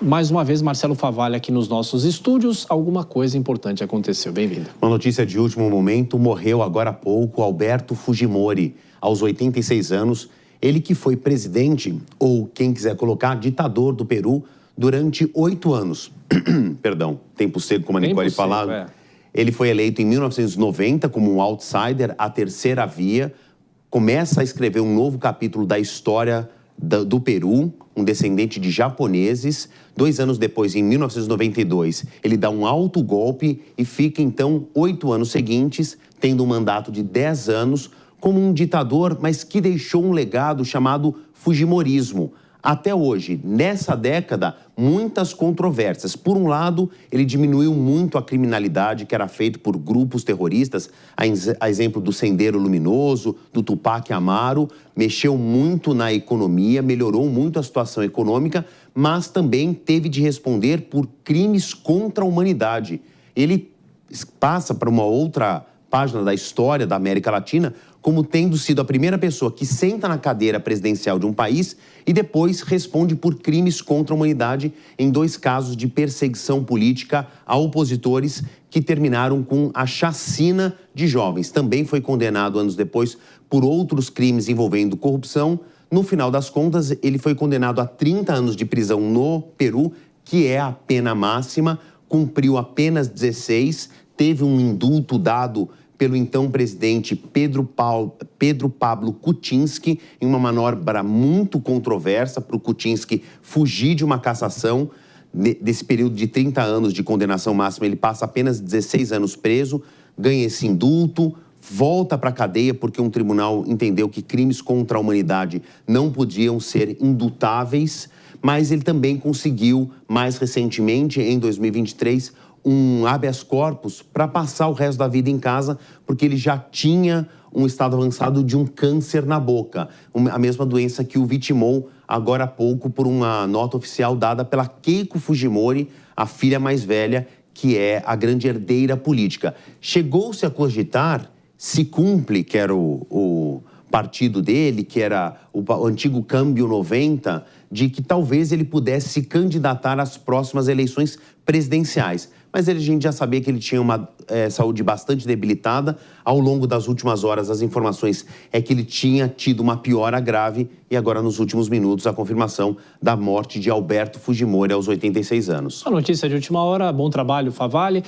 mais uma vez, Marcelo Favalli aqui nos nossos estúdios. Alguma coisa importante aconteceu. Bem-vindo. Uma notícia de último momento: morreu agora há pouco Alberto Fujimori, aos 86 anos. Ele que foi presidente, ou quem quiser colocar, ditador do Peru durante 8 anos. Perdão, tempo seco, como a Nicole falava. Ele foi eleito em 1990 como um outsider, a terceira via. Começa a escrever um novo capítulo da história do Peru, um descendente de japoneses. 2 anos depois, em 1992, ele dá um alto golpe e fica, então, 8 anos seguintes, tendo um mandato de 10 anos, como um ditador, mas que deixou um legado chamado Fujimorismo. Até hoje, nessa década, muitas controvérsias. Por um lado, ele diminuiu muito a criminalidade que era feita por grupos terroristas, a exemplo do Sendero Luminoso, do Tupac Amaru, mexeu muito na economia, melhorou muito a situação econômica, mas também teve de responder por crimes contra a humanidade. Ele passa para uma outra página da história da América Latina como tendo sido a primeira pessoa que senta na cadeira presidencial de um país e depois responde por crimes contra a humanidade em 2 casos de perseguição política a opositores que terminaram com a chacina de jovens. Também foi condenado anos depois por outros crimes envolvendo corrupção. No final das contas, ele foi condenado a 30 anos de prisão no Peru, que é a pena máxima, cumpriu apenas 16, teve um indulto dado pelo então presidente Pedro Pablo Kuczynski, em uma manobra muito controversa para o Kuczynski fugir de uma cassação. Desse período de 30 anos de condenação máxima, ele passa apenas 16 anos preso, ganha esse indulto, volta para a cadeia porque um tribunal entendeu que crimes contra a humanidade não podiam ser indultáveis, mas ele também conseguiu, mais recentemente, em 2023, um habeas corpus para passar o resto da vida em casa, porque ele já tinha um estado avançado de um câncer na boca, a mesma doença que o vitimou agora há pouco por uma nota oficial dada pela Keiko Fujimori, a filha mais velha, que é a grande herdeira política. Chegou-se a cogitar, se cumpre, que era o partido dele, que era o antigo Câmbio 90, de que talvez ele pudesse se candidatar às próximas eleições presidenciais. Mas a gente já sabia que ele tinha uma saúde bastante debilitada. Ao longo das últimas horas, as informações é que ele tinha tido uma piora grave e agora, nos últimos minutos, a confirmação da morte de Alberto Fujimori aos 86 anos. A notícia de última hora, bom trabalho, Favalli.